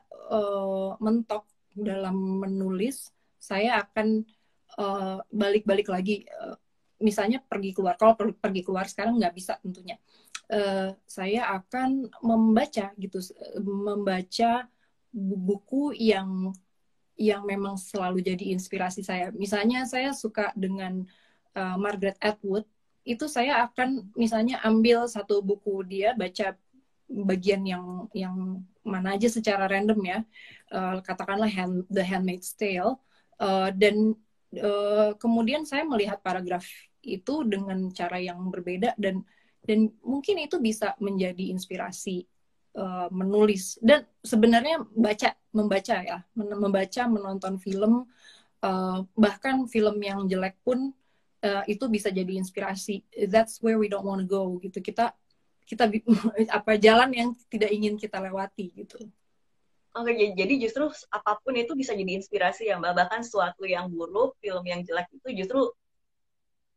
mentok dalam menulis, saya akan balik-balik lagi. Misalnya pergi keluar, kalau pergi keluar sekarang nggak bisa tentunya. Saya akan membaca gitu, membaca buku yang memang selalu jadi inspirasi saya. Misalnya saya suka dengan Margaret Atwood, itu saya akan misalnya ambil satu buku dia, baca bagian yang mana aja secara random ya, katakanlah The Handmaid's Tale, dan kemudian saya melihat paragraf itu dengan cara yang berbeda dan mungkin itu bisa menjadi inspirasi menulis. Dan sebenarnya membaca ya, membaca, menonton film, bahkan film yang jelek pun itu bisa jadi inspirasi. That's where we don't want to go gitu. Kita apa jalan yang tidak ingin kita lewati gitu. Oke, jadi justru apapun itu bisa jadi inspirasi ya Mbak. Bahkan sesuatu yang buruk, film yang jelek itu justru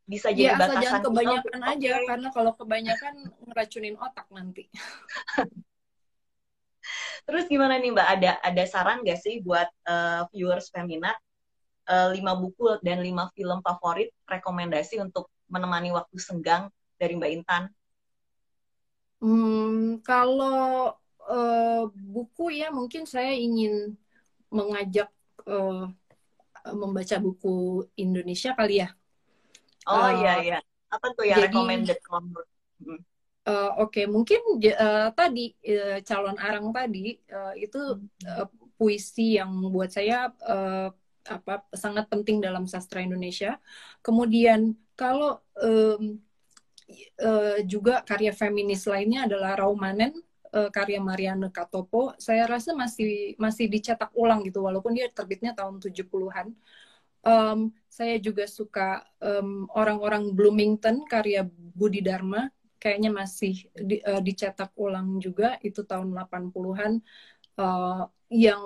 bisa Ya jadi asal jangan batasan kita untuk kebanyakan aja, oke. karena kalau kebanyakan ngeracunin otak nanti. Terus gimana nih Mbak? Ada saran nggak sih buat viewers Femina 5 buku dan 5 film favorit rekomendasi untuk menemani waktu senggang dari Mbak Intan? Kalau buku ya mungkin saya ingin mengajak membaca buku Indonesia kali ya. Oh iya Uh, iya. Apa tuh yang jadi recommended kalau menurut? Oke, mungkin tadi calon arang tadi itu uh, puisi yang buat saya apa sangat penting dalam sastra Indonesia. Kemudian kalau juga karya feminis lainnya adalah Raumanen, karya Marianne Katopo. Saya rasa masih dicetak ulang gitu, walaupun dia terbitnya tahun 70-an. Saya juga suka Orang-orang Bloomington, karya Budi Dharma. Kayaknya masih dicetak ulang juga, itu tahun 80-an. Yang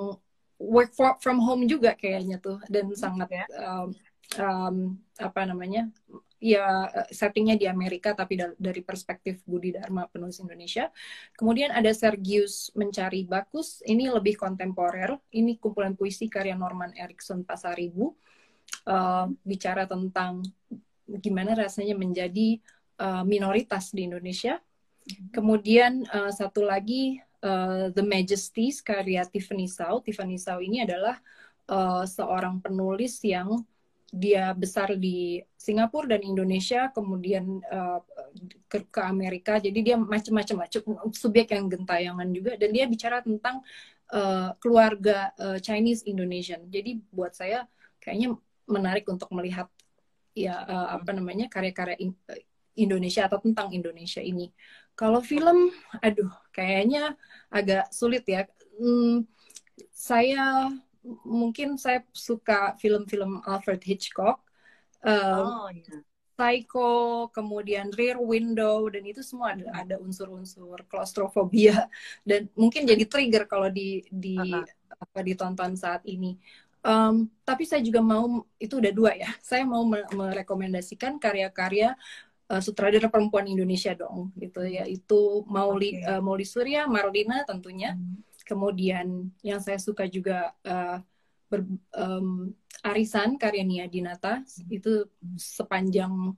work from home juga kayaknya tuh, dan sangat Ya. apa namanya, ya settingnya di Amerika tapi dari perspektif Budi Dharma, penulis Indonesia. Kemudian ada Sergius Mencari Bakus, ini lebih kontemporer, ini kumpulan puisi karya Norman Erickson Pasaribu, bicara tentang gimana rasanya menjadi minoritas di Indonesia. Kemudian satu lagi The Majesties, karya Tiffany Sau. Tiffany Sau ini adalah seorang penulis yang dia besar di Singapura dan Indonesia, kemudian ke Amerika. Jadi dia macam-macam subjek yang gentayangan juga, dan dia bicara tentang keluarga Chinese Indonesian. Jadi buat saya kayaknya menarik untuk melihat ya apa namanya karya-karya Indonesia atau tentang Indonesia ini. Kalau film, aduh, kayaknya agak sulit ya. Mungkin saya suka film-film Alfred Hitchcock, Oh iya. Psycho, kemudian Rear Window, dan itu semua ada unsur-unsur klaustrofobia dan mungkin jadi trigger kalau ditonton saat ini. Tapi saya juga mau, itu udah 2 ya, saya mau merekomendasikan karya-karya sutradara perempuan Indonesia dong, gitu, yaitu Mauli Surya, Marlina tentunya. Kemudian yang saya suka juga Arisan, karya Nia Dinata, itu sepanjang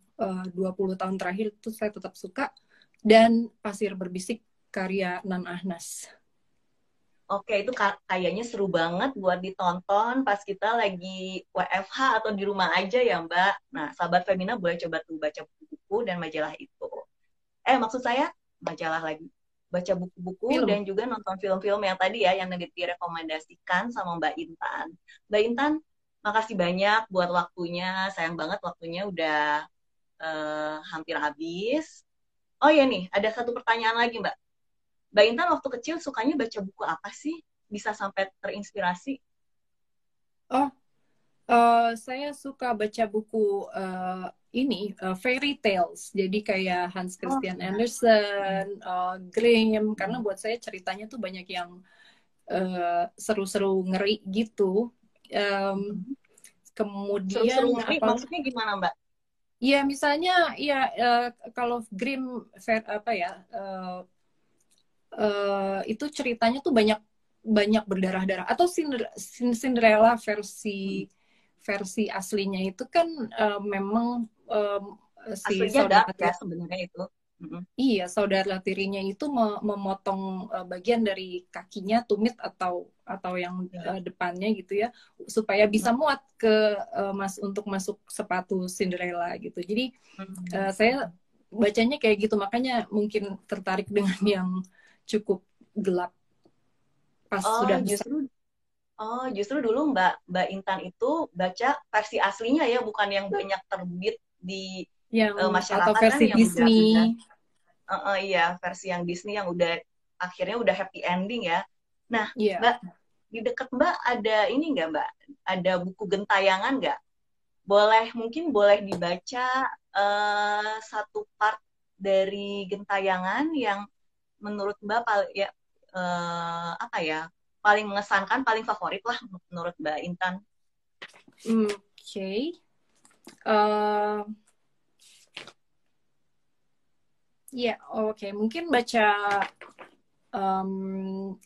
20 tahun terakhir itu saya tetap suka. Dan Pasir Berbisik, karya Nan Ahnas. Oke, itu kayaknya seru banget buat ditonton pas kita lagi WFH atau di rumah aja ya, Mbak. Nah, sahabat Femina boleh coba tuh baca buku-buku dan majalah itu. Maksud saya majalah lagi. Baca buku-buku Film. dan juga nonton film-film yang tadi ya, yang direkomendasikan sama Mbak Intan. Mbak Intan, makasih banyak buat waktunya. Sayang banget waktunya udah hampir habis. Oh ya nih, ada satu pertanyaan lagi, Mbak. Mbak Intan waktu kecil sukanya baca buku apa sih? Bisa sampai terinspirasi? Oh, saya suka baca buku fairy tales. Jadi kayak Hans Oh, Christian ya. Andersen, Grimm, karena buat saya ceritanya tuh banyak yang seru-seru ngeri gitu. Seru-seru Kemudian ngeri, maksudnya gimana, Mbak? ya misalnya ya kalau Grimm apa ya itu ceritanya tuh banyak banyak berdarah-darah, atau Cinderella versi aslinya itu kan memang si Aslinya dark saudara ya sebenarnya itu. iya saudara tirinya itu memotong bagian dari kakinya, tumit atau yang depannya gitu ya, supaya bisa muat ke untuk masuk sepatu Cinderella gitu. Jadi saya bacanya kayak gitu, makanya mungkin tertarik dengan yang cukup gelap pas Oh, sudah besar. justru dulu Mbak Intan itu baca versi aslinya ya, bukan yang banyak terbit di Atau masyarakat kan versi yang udah Disney. iya, versi yang Disney yang akhirnya udah happy ending ya. Nah, Iya. Mbak, di dekat Mbak ada ini nggak, Mbak? Ada buku gentayangan nggak? boleh, mungkin boleh dibaca satu part dari Gentayangan yang menurut Mbak ya, apa ya, paling mengesankan, paling favorit lah menurut Mbak Intan. Oke. Eh, ya, oke. Mungkin baca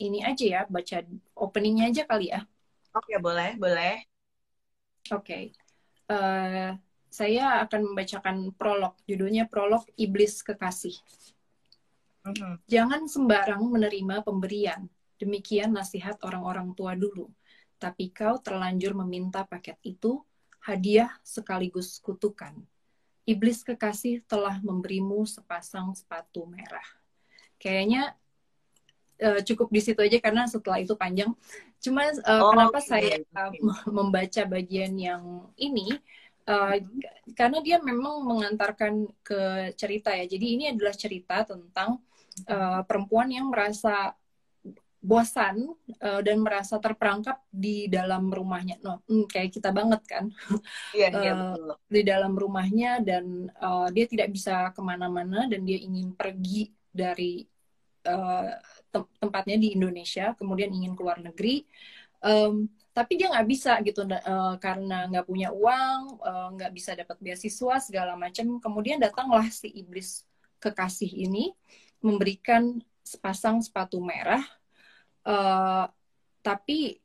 ini aja ya, baca openingnya aja kali ya. Oke, boleh, boleh. Oke. Eh, saya akan membacakan prolog. Judulnya Prolog Iblis Kekasih. Mhm. Jangan sembarang menerima pemberian. Demikian nasihat orang-orang tua dulu. Tapi kau terlanjur meminta paket itu, hadiah sekaligus kutukan. Iblis kekasih telah memberimu sepasang sepatu merah. Kayaknya cukup di situ aja karena setelah itu panjang. Cuma kenapa Oke, saya oke. membaca bagian yang ini? Mhm. Karena dia memang mengantarkan ke cerita ya. Jadi ini adalah cerita tentang perempuan yang merasa bosan dan merasa terperangkap di dalam rumahnya. No, kayak kita banget kan. Iya, iya, betul. Di dalam rumahnya dan dia tidak bisa kemana-mana dan dia ingin pergi dari uh, tempatnya di Indonesia, kemudian ingin keluar negeri, tapi dia nggak bisa gitu karena nggak punya uang, nggak bisa dapat beasiswa segala macam. Kemudian datanglah si iblis kekasih ini memberikan sepasang sepatu merah, uh, tapi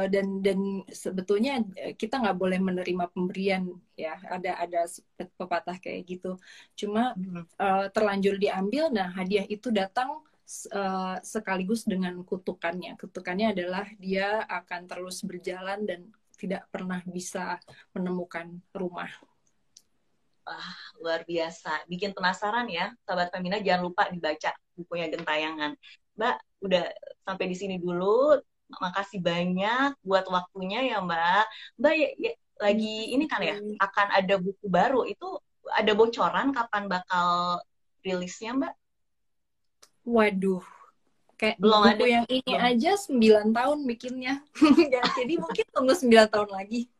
dan sebetulnya kita nggak boleh menerima pemberian ya, ada pepatah kayak gitu. Cuma Mhm. terlanjur diambil, nah hadiah itu datang sekaligus dengan kutukannya. Kutukannya adalah dia akan terus berjalan dan tidak pernah bisa menemukan rumah. Wah, luar biasa. Bikin penasaran ya, sahabat Femina. Jangan lupa dibaca bukunya Gentayangan. Mbak, udah sampai di sini dulu. Makasih banyak buat waktunya ya, Mbak. Mbak, lagi ini kan ya, akan ada buku baru. Itu ada bocoran kapan bakal rilisnya, Mbak? Waduh, kayak Belum buku ada. yang ini Belum. aja 9 tahun bikinnya. Jadi mungkin tunggu 9 tahun lagi.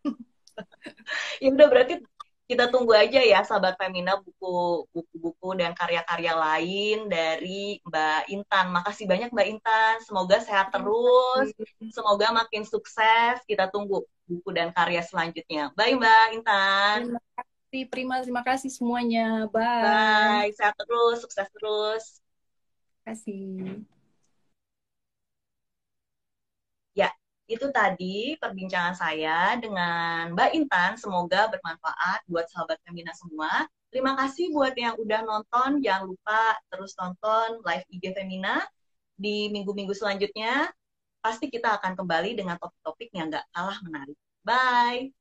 Ya udah, berarti kita tunggu aja ya sahabat Femina, buku-buku dan karya-karya lain dari Mbak Intan. Makasih banyak Mbak Intan. Semoga sehat Terima terus. kasih. Semoga makin sukses. Kita tunggu buku dan karya selanjutnya. Bye Mbak Intan. Terima kasih, Prima. Terima kasih semuanya. Bye. Bye. Sehat terus, sukses terus. Terima kasih. Ya, itu tadi perbincangan saya dengan Mbak Intan. Semoga bermanfaat buat sahabat Femina semua. Terima kasih buat yang udah nonton. Jangan lupa terus nonton live IG Femina di minggu-minggu selanjutnya. Pasti kita akan kembali dengan topik-topik yang gak kalah menarik. Bye!